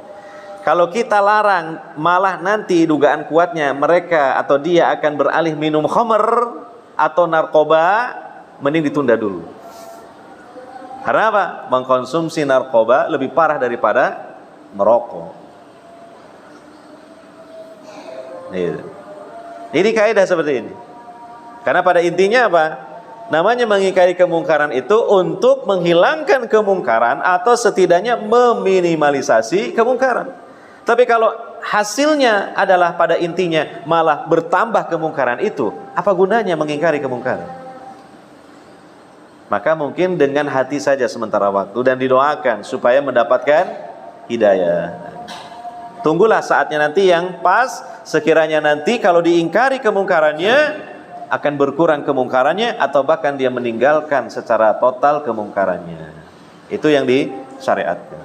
Kalau kita larang, malah nanti dugaan kuatnya mereka atau dia akan beralih minum khamr atau narkoba, mending ditunda dulu. Karena apa? Mengkonsumsi narkoba lebih parah daripada merokok. Ini kaidah seperti ini. Karena pada intinya apa? Namanya mengingkari kemungkaran itu untuk menghilangkan kemungkaran atau setidaknya meminimalisasi kemungkaran. Tapi kalau hasilnya adalah pada intinya malah bertambah kemungkaran itu, apa gunanya mengingkari kemungkaran? Maka mungkin dengan hati saja sementara waktu dan didoakan supaya mendapatkan hidayah. Tunggulah saatnya nanti yang pas, sekiranya nanti kalau diingkari kemungkarannya akan berkurang kemungkarannya atau bahkan dia meninggalkan secara total kemungkarannya. Itu yang disyariatkan.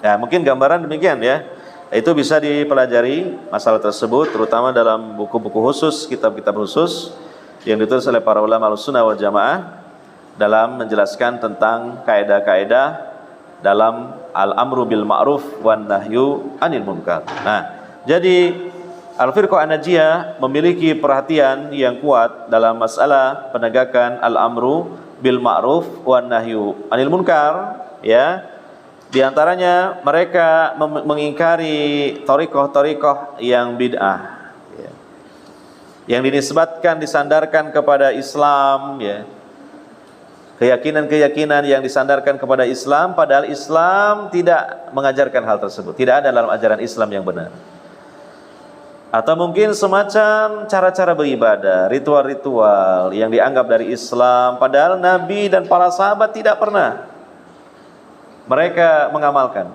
Ya, mungkin gambaran demikian ya. Itu bisa dipelajari masalah tersebut terutama dalam buku-buku khusus, kitab-kitab khusus yang ditulis oleh para ulama Ahlussunnah wal Jamaah dalam menjelaskan tentang kaidah-kaidah dalam al-amru bil ma'ruf wan nahyu anil munkar. Nah, jadi Al-Firqah An-Najiyah memiliki perhatian yang kuat dalam masalah penegakan al-amru bil ma'ruf wan nahyu anil munkar, ya. Di antaranya mereka mengingkari thariqah-thariqah yang bid'ah, ya. Yang dinisbatkan disandarkan kepada Islam, ya. Keyakinan-keyakinan yang disandarkan kepada Islam, padahal Islam tidak mengajarkan hal tersebut. Tidak ada dalam ajaran Islam yang benar. Atau mungkin semacam cara-cara beribadah, ritual-ritual yang dianggap dari Islam, padahal Nabi dan para sahabat tidak pernah mereka mengamalkan.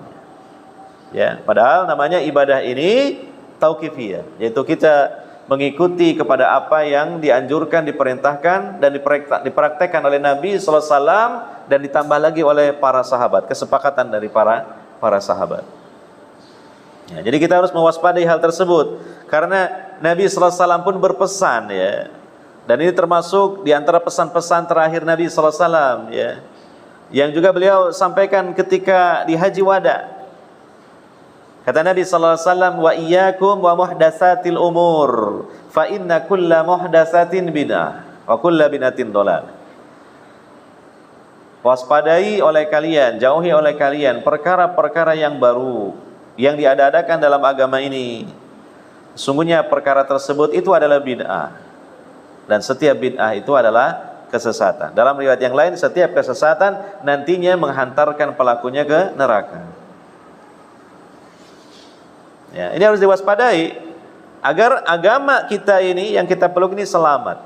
Ya, padahal namanya ibadah ini tauqifiyah, yaitu kita mengikuti kepada apa yang dianjurkan, diperintahkan dan dipraktekkan oleh Nabi sallallahu alaihi wasallam dan ditambah lagi oleh para sahabat, kesepakatan dari para sahabat. Ya, jadi kita harus mewaspadai hal tersebut karena Nabi sallallahu alaihi wasallam pun berpesan, ya. Dan ini termasuk di antara pesan-pesan terakhir Nabi sallallahu alaihi wasallam, ya. Yang juga beliau sampaikan ketika di Haji Wada. Kata Nabi sallallahu alaihi wasallam, wa iyyakum wa muhdatsatil umur fa inna kulla muhdatsatin bid'ah wa kulla bid'atin dhalal. Waspadai oleh kalian, jauhi oleh kalian perkara-perkara yang baru yang diada-adakan dalam agama ini. Sungguhnya perkara tersebut itu adalah bid'ah. Dan setiap bid'ah itu adalah kesesatan. Dalam riwayat yang lain, setiap kesesatan nantinya menghantarkan pelakunya ke neraka. Ya, ini harus diwaspadai agar agama kita ini yang kita peluk ini selamat.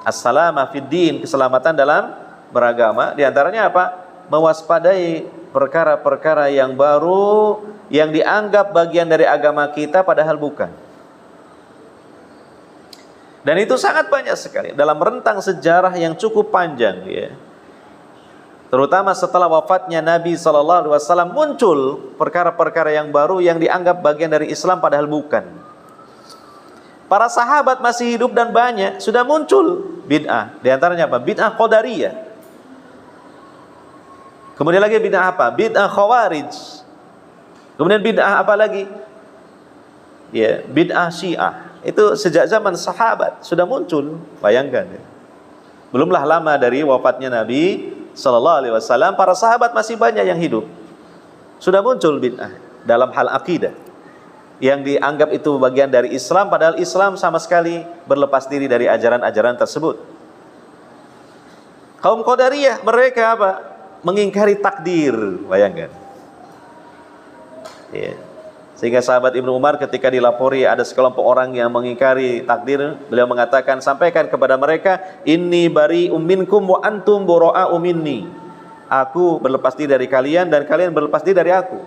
As-salama fid din, keselamatan dalam beragama. Di antaranya apa? Mewaspadai perkara-perkara yang baru yang dianggap bagian dari agama kita padahal bukan. Dan itu sangat banyak sekali dalam rentang sejarah yang cukup panjang, ya. Terutama setelah wafatnya Nabi SAW muncul perkara-perkara yang baru yang dianggap bagian dari Islam padahal bukan. Para sahabat masih hidup dan banyak sudah muncul bid'ah. Di antaranya apa? Bid'ah Qadariyah. Kemudian lagi bid'ah apa? Bid'ah Khawarij. Kemudian bid'ah apa lagi? Ya, bid'ah Syiah. Itu sejak zaman sahabat sudah muncul. Bayangkan, ya. Belumlah lama dari wafatnya Nabi sallallahu alaihi wasallam, para sahabat masih banyak yang hidup. Sudah muncul bid'ah dalam hal akidah yang dianggap itu bagian dari Islam padahal Islam sama sekali berlepas diri dari ajaran-ajaran tersebut. Kaum Qadariyah mereka apa? Mengingkari takdir, bayangkan. Ya. Sehingga sahabat Ibnu Umar ketika dilapori ada sekelompok orang yang mengingkari takdir, beliau mengatakan, sampaikan kepada mereka, inni bari'um minkum wa antum bura'u minni. Aku berlepas diri dari kalian dan kalian berlepas diri dari aku.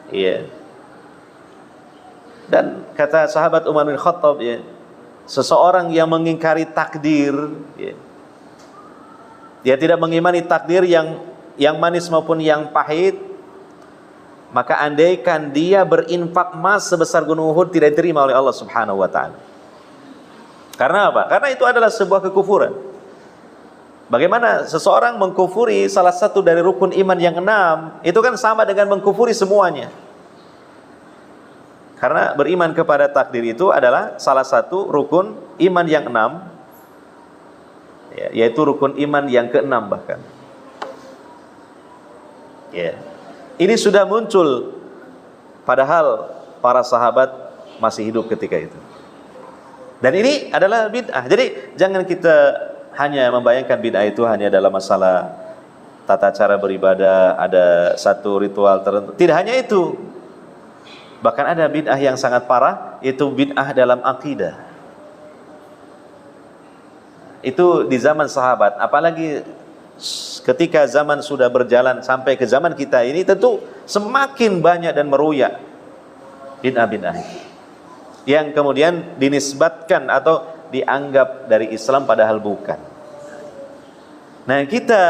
Iya. Dan kata sahabat Umar bin Khattab, ya, seseorang yang mengingkari takdir, ya, dia tidak mengimani takdir yang manis maupun yang pahit, maka andaikan dia berinfak emas sebesar gunung Uhud tidak diterima oleh Allah Subhanahu wa taala. Karena apa? Karena itu adalah sebuah kekufuran. Bagaimana seseorang mengkufuri salah satu dari rukun iman yang 6, itu kan sama dengan mengkufuri semuanya. Karena beriman kepada takdir itu adalah salah satu rukun iman yang 6, yaitu rukun iman yang ke-6 bahkan. Ya. Ini sudah muncul padahal para sahabat masih hidup ketika itu. Dan ini adalah bid'ah. Jadi jangan kita hanya membayangkan bid'ah itu hanya dalam masalah tata cara beribadah, ada satu ritual tertentu. Tidak hanya itu. Bahkan ada bid'ah yang sangat parah, itu bid'ah dalam akidah. itu di zaman sahabat, apalagi ketika zaman sudah berjalan sampai ke zaman kita ini, tentu semakin banyak dan meruyak bid'ah-bid'ah yang kemudian dinisbatkan atau dianggap dari Islam padahal bukan. Nah, kita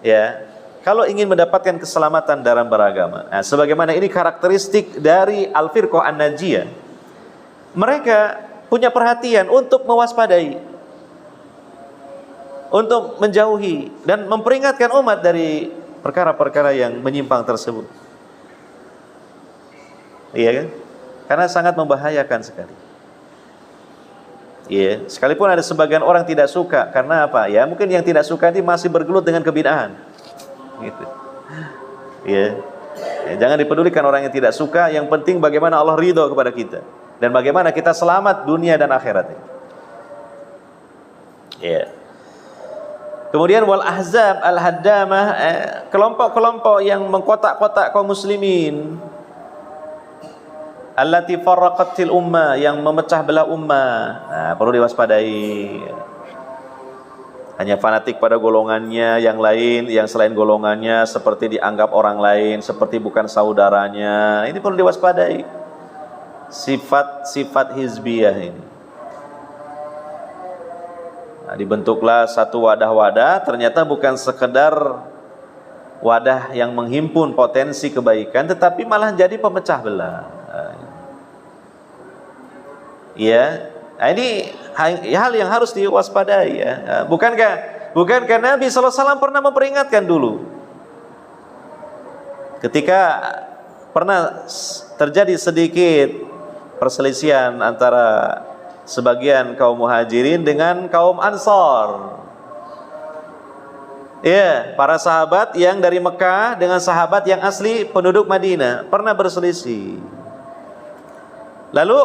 ya kalau ingin mendapatkan keselamatan dalam beragama, nah, sebagaimana ini karakteristik dari Al-Firqah An-Najiyah, mereka punya perhatian untuk mewaspadai, untuk menjauhi dan memperingatkan umat dari perkara-perkara yang menyimpang tersebut. Iya kan? Karena sangat membahayakan sekali. Iya, sekalipun ada sebagian orang tidak suka, karena apa? Ya, mungkin yang tidak suka ini masih bergelut dengan kebid'ahan. Gitu. Iya. Ya, jangan dipedulikan orang yang tidak suka, yang penting bagaimana Allah ridho kepada kita dan bagaimana kita selamat dunia dan akhirat. Iya. Kemudian wal ahzab al haddamah, kelompok-kelompok yang mengkotak-kotak kaum muslimin, allati farraqatil ummah, yang memecah belah ummah. Nah, perlu diwaspadai. Hanya fanatik pada golongannya, yang lain, yang selain golongannya seperti dianggap orang lain, seperti bukan saudaranya. Ini perlu diwaspadai. Sifat-sifat hizbiyah ini. Nah, dibentuklah satu wadah-wadah, ternyata bukan sekedar wadah yang menghimpun potensi kebaikan, tetapi malah jadi pemecah belah. Ya, nah, ini hal yang harus diwaspadai ya. Bukankah Nabi SAW pernah memperingatkan dulu ketika pernah terjadi sedikit perselisihan antara sebagian kaum muhajirin dengan kaum ansor. Ya, para sahabat yang dari Mekah dengan sahabat yang asli penduduk Madinah pernah berselisih. Lalu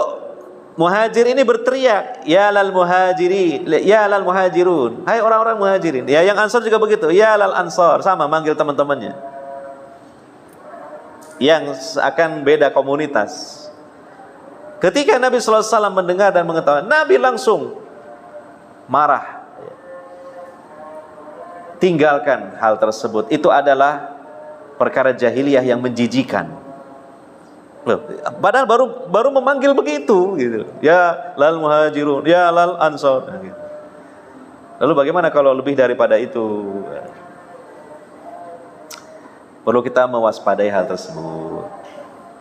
muhajir ini berteriak, ya lal muhajiri, ya lal muhajirun, hai orang-orang muhajirin. Ya, yang ansor juga begitu, ya lal ansor, sama manggil teman-temannya yang akan beda komunitas. Ketika Nabi SAW mendengar dan mengetahui, Nabi langsung marah. Tinggalkan hal tersebut. Itu adalah perkara jahiliyah yang menjijikan. Loh, padahal baru memanggil begitu, gitu. Ya lal muhajirun, ya lal ansor. Gitu. Lalu bagaimana kalau lebih daripada itu? Perlu kita mewaspadai hal tersebut.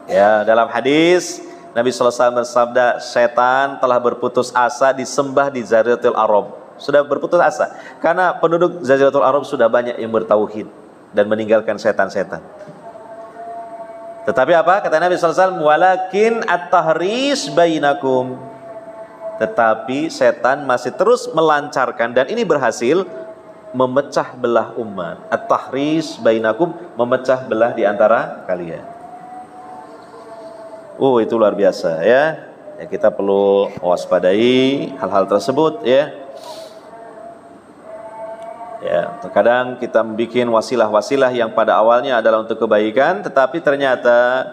Ya, dalam hadis Nabi SAW bersabda, setan telah berputus asa disembah di Jaziratul Arab. Sudah berputus asa karena penduduk Jaziratul Arab sudah banyak yang bertauhid dan meninggalkan setan-setan. Tetapi apa? Kata Nabi SAW, walakin at-tahris bainakum. Tetapi setan masih terus melancarkan, dan ini berhasil, memecah belah umat. At-tahris bainakum, memecah belah di antara kalian. Itu luar biasa ya. Ya, kita perlu waspadai hal-hal tersebut ya. Ya, terkadang kita membuat wasilah-wasilah yang pada awalnya adalah untuk kebaikan, tetapi ternyata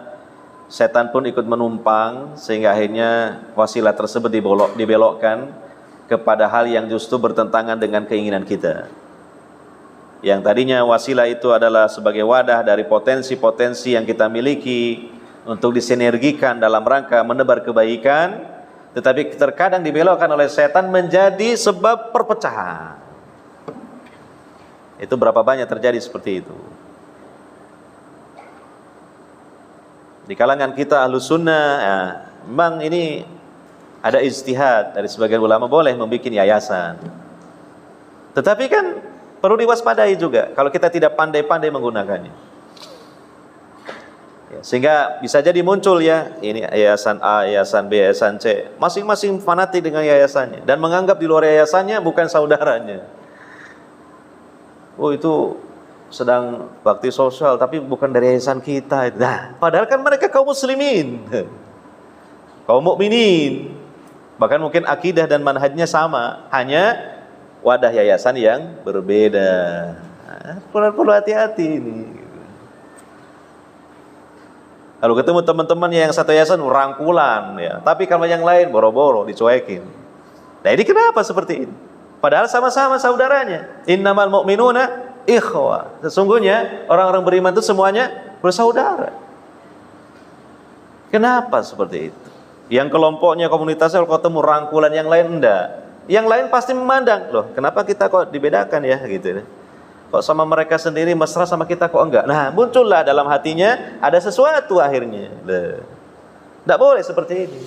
setan pun ikut menumpang sehingga akhirnya wasilah tersebut dibelokkan kepada hal yang justru bertentangan dengan keinginan kita. Yang tadinya wasilah itu adalah sebagai wadah dari potensi-potensi yang kita miliki untuk disinergikan dalam rangka menebar kebaikan, tetapi terkadang dibelokkan oleh setan menjadi sebab perpecahan. Itu berapa banyak terjadi seperti itu. Di kalangan kita Ahlus Sunnah, ya, memang ini ada ijtihad dari sebagian ulama boleh membuat yayasan. Tetapi kan perlu diwaspadai juga kalau kita tidak pandai-pandai menggunakannya. Sehingga bisa jadi muncul ya, ini yayasan A, yayasan B, yayasan C, masing-masing fanatik dengan yayasannya dan menganggap di luar yayasannya bukan saudaranya. Itu sedang bakti sosial tapi bukan dari yayasan kita. Nah, padahal kan mereka kaum muslimin, kaum mukminin, bahkan mungkin akidah dan manhajnya sama, hanya wadah yayasan yang berbeda. Perlu hati-hati ini. Kalau ketemu teman-teman yang satu yayasan rangkulan ya, tapi kalau yang lain boro-boro dicuekin. Nah, ini kenapa seperti ini? Padahal sama-sama saudaranya. Innamal mu'minuna ikhwah. Sesungguhnya orang-orang beriman itu semuanya bersaudara. Kenapa seperti itu? Yang kelompoknya komunitasnya kalau ketemu rangkulan, yang lain enggak. Yang lain pasti memandang, loh kenapa kita kok dibedakan ya gitu. Kok sama mereka sendiri mesra, sama kita kok enggak. Nah muncullah dalam hatinya ada sesuatu akhirnya. Enggak boleh seperti ini.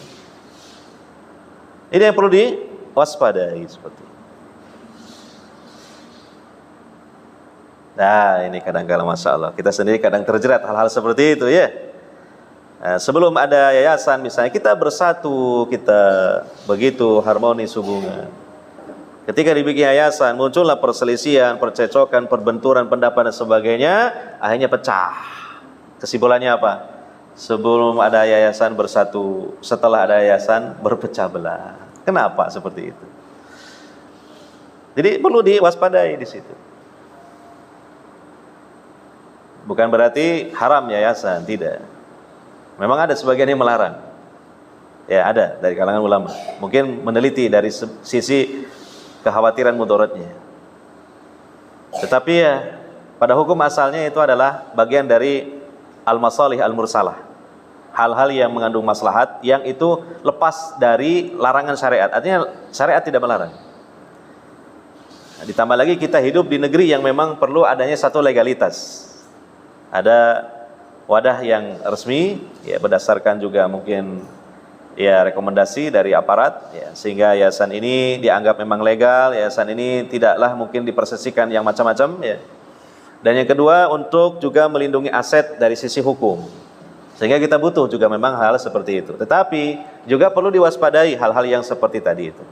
Ini yang perlu diwaspadai seperti ini. Nah ini kadang-kadang Masya Allah kita sendiri kadang terjerat hal-hal seperti itu ya. Nah, sebelum ada yayasan misalnya kita bersatu, kita begitu harmonis hubungan. Ketika dibikin yayasan muncullah perselisihan, percecokan, perbenturan pendapat dan sebagainya, akhirnya pecah. Kesimpulannya apa? Sebelum ada yayasan bersatu, setelah ada yayasan berpecah belah. Kenapa seperti itu? Jadi perlu diwaspadai di situ. Bukan berarti haram yayasan, tidak. Memang ada sebagian yang melarang. Ya ada dari kalangan ulama. Mungkin meneliti dari sisi kekhawatiran mudaratnya. Tetapi ya pada hukum asalnya itu adalah bagian dari al-masalih al-mursalah. Hal-hal yang mengandung maslahat yang itu lepas dari larangan syariat. Artinya syariat tidak melarang. Nah, ditambah lagi kita hidup di negeri yang memang perlu adanya satu legalitas. Ada wadah yang resmi ya berdasarkan juga mungkin ya rekomendasi dari aparat ya, sehingga yayasan ini dianggap memang legal, yayasan ini tidaklah mungkin dipersesikan yang macam-macam ya. Dan yang kedua untuk juga melindungi aset dari sisi hukum. Sehingga kita butuh juga memang hal seperti itu. Tetapi juga perlu diwaspadai hal-hal yang seperti tadi itu.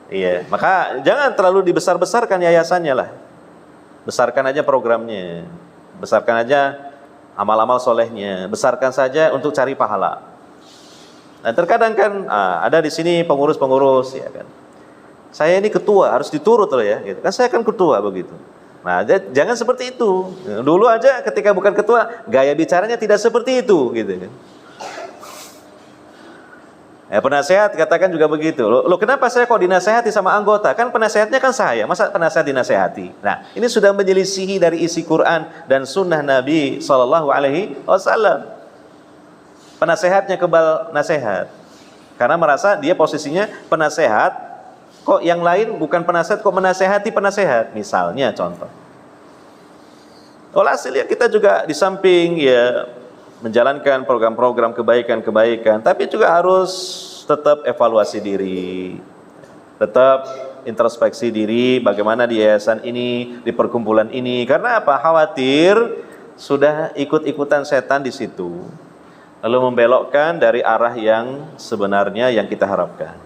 Iya, maka jangan terlalu dibesar-besarkan yayasannya lah. Besarkan aja programnya, besarkan aja amal-amal solehnya, besarkan saja untuk cari pahala. Nah terkadang kan ada di sini pengurus-pengurus ya kan. Saya ini ketua harus diturut loh ya, gitu. Kan saya kan ketua begitu. Nah jangan seperti itu. Dulu aja ketika bukan ketua gaya bicaranya tidak seperti itu, gitu kan. Ya, penasehat katakan juga begitu. Loh kenapa saya kok dinasehati sama anggota? Kan penasehatnya kan saya. Masa penasehat dinasehati? Nah, ini sudah menyelisihi dari isi Quran dan sunnah Nabi SAW. Penasehatnya kebal nasihat. Karena merasa dia posisinya penasehat. Kok yang lain bukan penasehat, kok menasehati penasehat? Misalnya contoh. Olhasil ya kita juga di samping ya menjalankan program-program kebaikan-kebaikan, tapi juga harus tetap evaluasi diri, tetap introspeksi diri, bagaimana di yayasan ini, di perkumpulan ini. Karena apa? Khawatir sudah ikut-ikutan setan di situ, lalu membelokkan dari arah yang sebenarnya yang kita harapkan.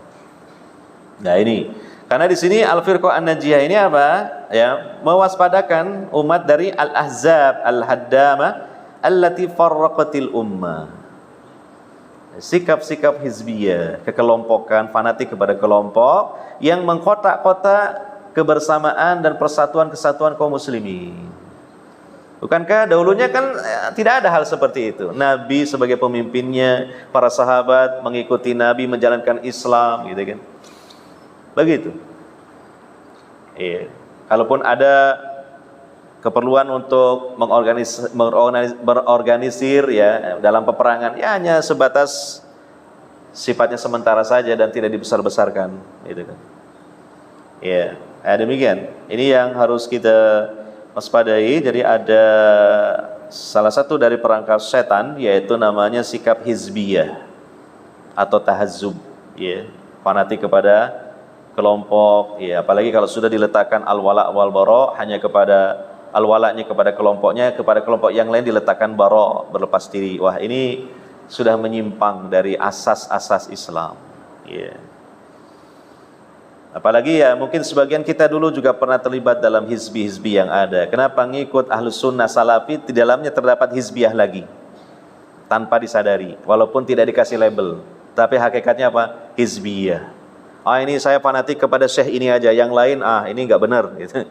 Nah ini, karena di sini Al-Firqah An-Najiyah ini apa? Ya, mewaspadakan umat dari al-ahzab al-haddamah allati farraqatil ummah. Sikap-sikap hizbiyah, kekelompokan, fanatik kepada kelompok yang mengkotak-kotak kebersamaan dan persatuan kesatuan kaum muslimin. Bukankah dahulunya kan tidak ada hal seperti itu. Nabi sebagai pemimpinnya, para sahabat mengikuti Nabi menjalankan Islam, gitu kan. Begitu. Iya. Kalaupun ada keperluan untuk berorganisir ya dalam peperangan ya hanya sebatas sifatnya sementara saja dan tidak dibesar-besarkan, gitu kan. Ya, demikian. Ini yang harus kita waspadai. Jadi ada salah satu dari perangkap setan yaitu namanya sikap hizbiyah atau tahazzub, ya, fanatik kepada kelompok, ya, apalagi kalau sudah diletakkan al-wala wal bara hanya kepada al-walanya kepada kelompoknya, kepada kelompok yang lain diletakkan bara, berlepas diri. Wah, ini sudah menyimpang dari asas-asas Islam. Ya. Apalagi ya mungkin sebagian kita dulu juga pernah terlibat dalam hizbi-hizbi yang ada. Kenapa ngikut Ahlus Sunnah Salafi, di dalamnya terdapat hizbiyah lagi tanpa disadari, walaupun tidak dikasih label, tapi hakikatnya apa? Hizbiyah. Ini saya fanatik kepada syekh ini aja, yang lain ini nggak benar gitu.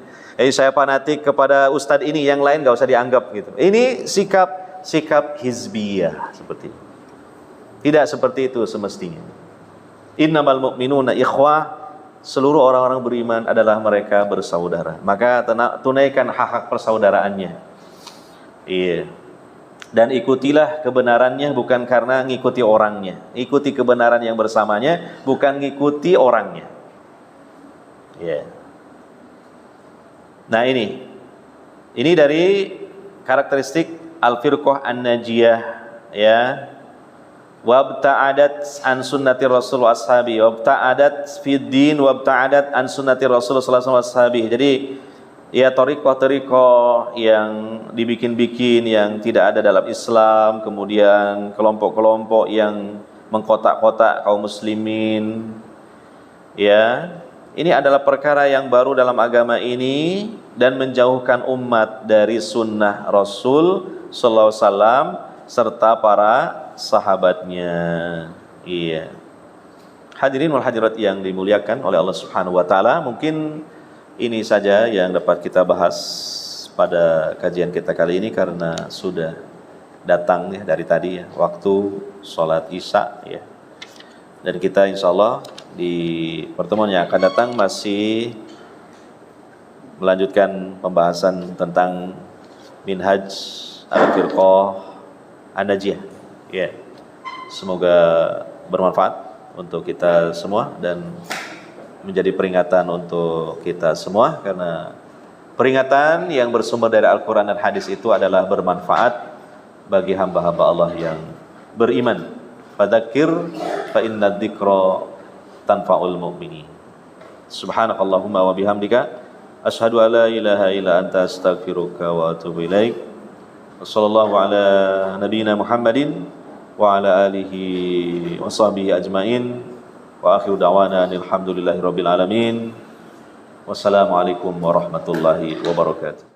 Saya fanatik kepada ustadz ini, yang lain nggak usah dianggap gitu. Ini sikap hizbiyah seperti itu. Tidak seperti itu semestinya. Innamal mu'minuna ikhwah, seluruh orang-orang beriman adalah mereka bersaudara. Maka tunaikan hak-hak persaudaraannya. Iya. Dan ikutilah kebenarannya bukan karena ngikuti orangnya. Ikuti kebenaran yang bersamanya, bukan ngikuti orangnya. Iya. Nah ini dari karakteristik al-firqah an-najiyah, ya. Wabta'adat an sunnati rasul wa ashabi, wabta'adat fid din, wabta'adat an sunnati rasul sallallahu alaihi wasallam. Jadi ya thariqah yang dibikin-bikin yang tidak ada dalam Islam, kemudian kelompok-kelompok yang mengkotak-kotak kaum muslimin, ya. Ini adalah perkara yang baru dalam agama ini dan menjauhkan umat dari sunnah Rasul sallallahu alaihi wasallam serta para sahabatnya. Iya. Hadirin wal hadirat yang dimuliakan oleh Allah Subhanahu wa taala, mungkin ini saja yang dapat kita bahas pada kajian kita kali ini karena sudah datang ya dari tadi ya waktu sholat Isya ya. Dan kita insyaallah di pertemuan yang akan datang masih melanjutkan pembahasan tentang minhaj al-firqah an-najiyah. Ya. Semoga bermanfaat untuk kita semua dan menjadi peringatan untuk kita semua, karena peringatan yang bersumber dari Al-Quran dan hadis itu adalah bermanfaat bagi hamba-hamba Allah yang beriman. Fadzakir fa inna dzikra tanfa'ul mu'minin. Subhanakallahumma wa bihamdika asyhadu an la ilaha illa anta astaghfiruka wa atubu ilaik. Wassallallahu ala nabiyyina Muhammadin wa ala alihi wa sahbihi ajmain. Wa akhiru da'wana alhamdulillahi rabbil alamin. Wassalamualaikum warahmatullahi wabarakatuh.